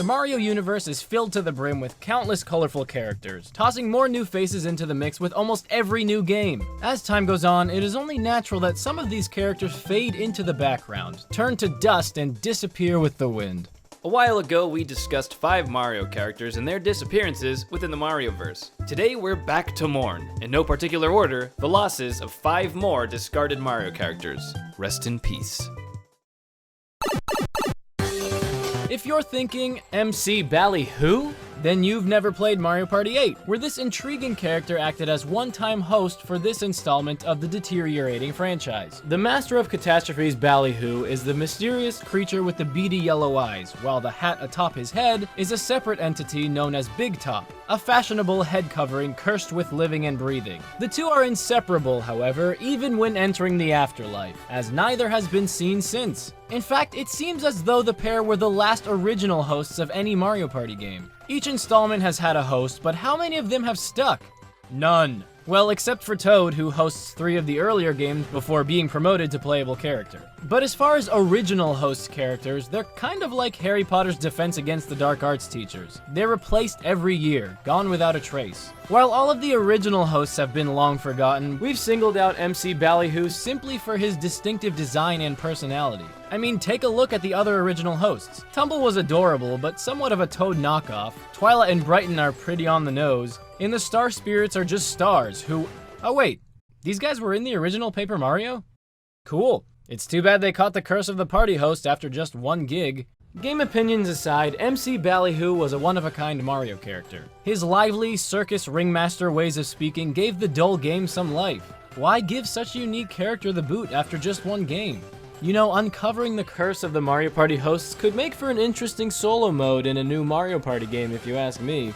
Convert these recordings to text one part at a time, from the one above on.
The Mario universe is filled to the brim with countless colorful characters, tossing more new faces into the mix with almost every new game. As time goes on, it is only natural that some of these characters fade into the background, turn to dust, and disappear with the wind. A while ago, we discussed 5 Mario characters and their disappearances within the Marioverse. Today, we're back to mourn, in no particular order, the losses of 5 more discarded Mario characters. Rest in peace. If you're thinking, MC BALLYHOO? Then you've never played Mario Party 8, where this intriguing character acted as one-time host for this installment of the deteriorating franchise. The Master of Catastrophes BALLYHOO is the mysterious creature with the beady yellow eyes, while the hat atop his head is a separate entity known as Big Top, a fashionable head covering cursed with living and breathing. The two are inseparable, however, even when entering the afterlife, as neither has been seen since. In fact, it seems as though the pair were the last original hosts of any Mario Party game. Each installment has had a host, but how many of them have stuck? None. Well, except for Toad, who hosts 3 of the earlier games before being promoted to playable character. But as far as original host characters, they're kind of like Harry Potter's Defense Against the Dark Arts teachers. They're replaced every year, gone without a trace. While all of the original hosts have been long forgotten, we've singled out MC BALLYHOO simply for his distinctive design and personality. I mean, take a look at the other original hosts. Tumble was adorable, but somewhat of a Toad knockoff. Twilight and Brighton are pretty on the nose. And the Star Spirits are just stars who... Oh wait, these guys were in the original Paper Mario? Cool. It's too bad they caught the curse of the party host after just 1 gig. Game opinions aside, MC BALLYHOO was a one-of-a-kind Mario character. His lively, circus ringmaster ways of speaking gave the dull game some life. Why give such a unique character the boot after just 1 game? You know, uncovering the curse of the Mario Party hosts could make for an interesting solo mode in a new Mario Party game if you ask me.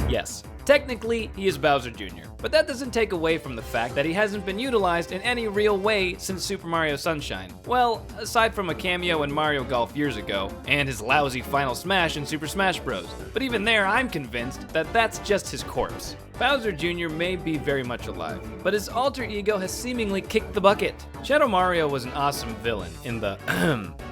Yes, technically, he is Bowser Jr., but that doesn't take away from the fact that he hasn't been utilized in any real way since Super Mario Sunshine. Well, aside from a cameo in Mario Golf years ago, and his lousy final smash in Super Smash Bros. But even there, I'm convinced that that's just his corpse. Bowser Jr. may be very much alive, but his alter ego has seemingly kicked the bucket. Shadow Mario was an awesome villain in the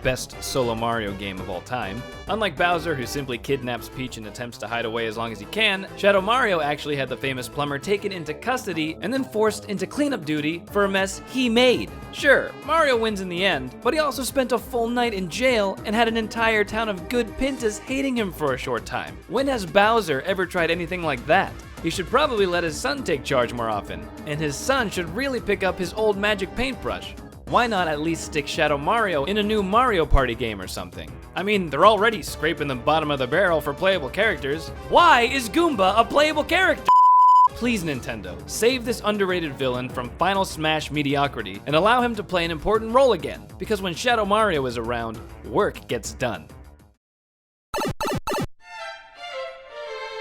best solo Mario game of all time. Unlike Bowser, who simply kidnaps Peach and attempts to hide away as long as he can, Shadow Mario actually had the famous plumber taken into custody and then forced into cleanup duty for a mess he made. Sure, Mario wins in the end, but he also spent a full night in jail and had an entire town of good Pintas hating him for a short time. When has Bowser ever tried anything like that? He should probably let his son take charge more often, and his son should really pick up his old magic paintbrush. Why not at least stick Shadow Mario in a new Mario Party game or something? I mean, they're already scraping the bottom of the barrel for playable characters. Why is Goomba a playable character? Please, Nintendo, save this underrated villain from Final Smash mediocrity and allow him to play an important role again, because when Shadow Mario is around, work gets done.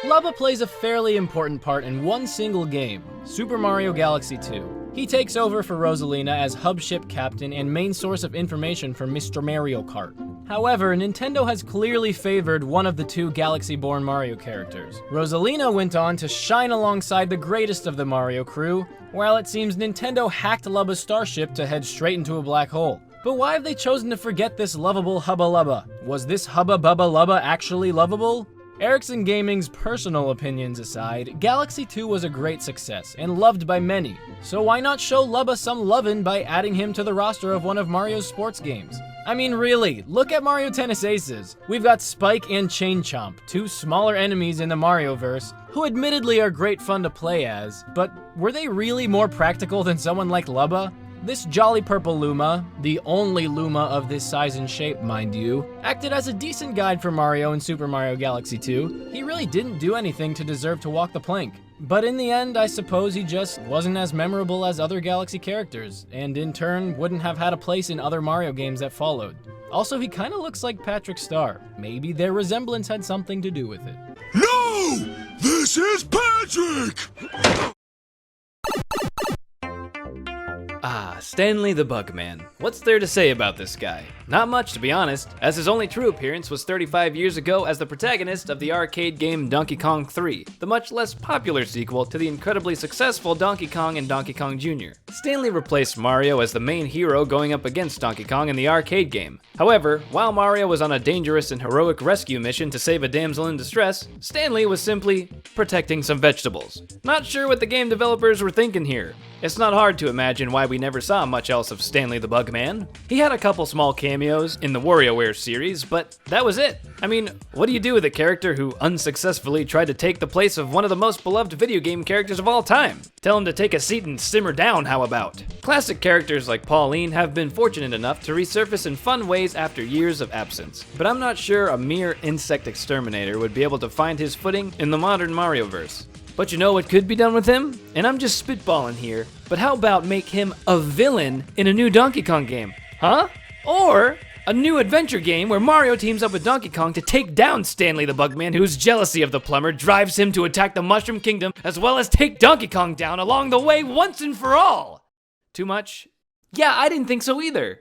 Lubba plays a fairly important part in one single game, Super Mario Galaxy 2. He takes over for Rosalina as hub ship captain and main source of information for Mr. Mario Kart. However, Nintendo has clearly favored one of the 2 Galaxy-born Mario characters. Rosalina went on to shine alongside the greatest of the Mario crew, while it seems Nintendo hacked Lubba's starship to head straight into a black hole. But why have they chosen to forget this lovable Hubba Lubba? Was this Hubba Bubba Lubba actually lovable? Erickson Gaming's personal opinions aside, Galaxy 2 was a great success and loved by many, so why not show Lubba some lovin' by adding him to the roster of one of Mario's sports games? I mean, really, look at Mario Tennis Aces. We've got Spike and Chain Chomp, 2 smaller enemies in the Marioverse, who admittedly are great fun to play as, but were they really more practical than someone like Lubba? This jolly purple Luma, the only Luma of this size and shape, mind you, acted as a decent guide for Mario in Super Mario Galaxy 2. He really didn't do anything to deserve to walk the plank. But in the end, I suppose he just wasn't as memorable as other Galaxy characters, and in turn, wouldn't have had a place in other Mario games that followed. Also, he kinda looks like Patrick Star. Maybe their resemblance had something to do with it. No! This is Patrick! Stanley the Bugman. What's there to say about this guy? Not much, to be honest, as his only true appearance was 35 years ago as the protagonist of the arcade game Donkey Kong 3, the much less popular sequel to the incredibly successful Donkey Kong and Donkey Kong Jr. Stanley replaced Mario as the main hero going up against Donkey Kong in the arcade game. However, while Mario was on a dangerous and heroic rescue mission to save a damsel in distress, Stanley was simply protecting some vegetables. Not sure what the game developers were thinking here. It's not hard to imagine why we never saw much else of Stanley the Bugman. He had a couple small cameos in the WarioWare series, but that was it. I mean, what do you do with a character who unsuccessfully tried to take the place of one of the most beloved video game characters of all time? Tell him to take a seat and simmer down, how about? Classic characters like Pauline have been fortunate enough to resurface in fun ways after years of absence, but I'm not sure a mere insect exterminator would be able to find his footing in the modern Marioverse. But you know what could be done with him? And I'm just spitballing here, but how about make him a villain in a new Donkey Kong game? Huh? Or a new adventure game where Mario teams up with Donkey Kong to take down Stanley the Bugman, whose jealousy of the plumber drives him to attack the Mushroom Kingdom, as well as take Donkey Kong down along the way once and for all. Too much? Yeah, I didn't think so either.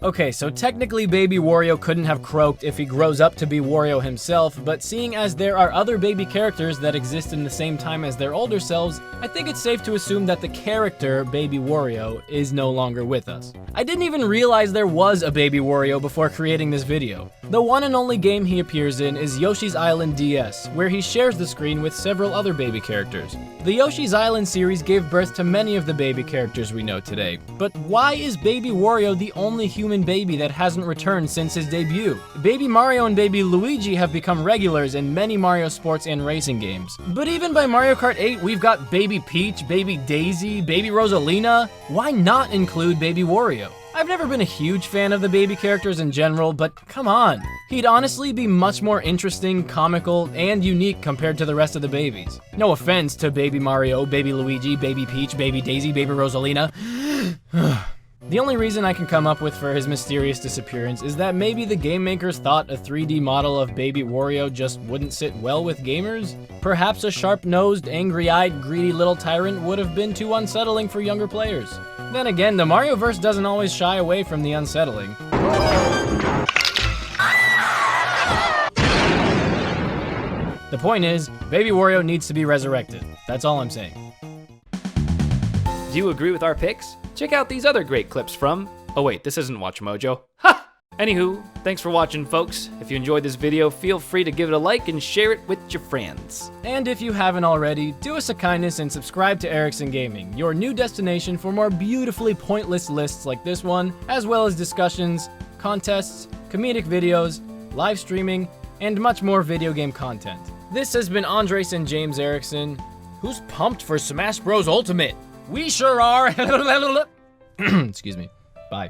Okay, so technically Baby Wario couldn't have croaked if he grows up to be Wario himself, but seeing as there are other baby characters that exist in the same time as their older selves, I think it's safe to assume that the character, Baby Wario, is no longer with us. I didn't even realize there was a Baby Wario before creating this video. The one and only game he appears in is Yoshi's Island DS, where he shares the screen with several other baby characters. The Yoshi's Island series gave birth to many of the baby characters we know today, but why is Baby Wario the only human baby that hasn't returned since his debut? Baby Mario and Baby Luigi have become regulars in many Mario sports and racing games. But even by Mario Kart 8, we've got Baby Peach, Baby Daisy, Baby Rosalina. Why not include Baby Wario? I've never been a huge fan of the baby characters in general, but come on. He'd honestly be much more interesting, comical, and unique compared to the rest of the babies. No offense to Baby Mario, Baby Luigi, Baby Peach, Baby Daisy, Baby Rosalina. The only reason I can come up with for his mysterious disappearance is that maybe the game makers thought a 3D model of Baby Wario just wouldn't sit well with gamers? Perhaps a sharp-nosed, angry-eyed, greedy little tyrant would have been too unsettling for younger players. Then again, the Marioverse doesn't always shy away from the unsettling. The point is, Baby Wario needs to be resurrected. That's all I'm saying. Do you agree with our picks? Check out these other great clips from... Oh wait, this isn't Watch Mojo. Ha! Anywho, thanks for watching, folks. If you enjoyed this video, feel free to give it a like and share it with your friends. And if you haven't already, do us a kindness and subscribe to Erickson Gaming, your new destination for more beautifully pointless lists like this one, as well as discussions, contests, comedic videos, live streaming, and much more video game content. This has been Andres and James Erickson. Who's pumped for Smash Bros. Ultimate? We sure are. Excuse me. Bye.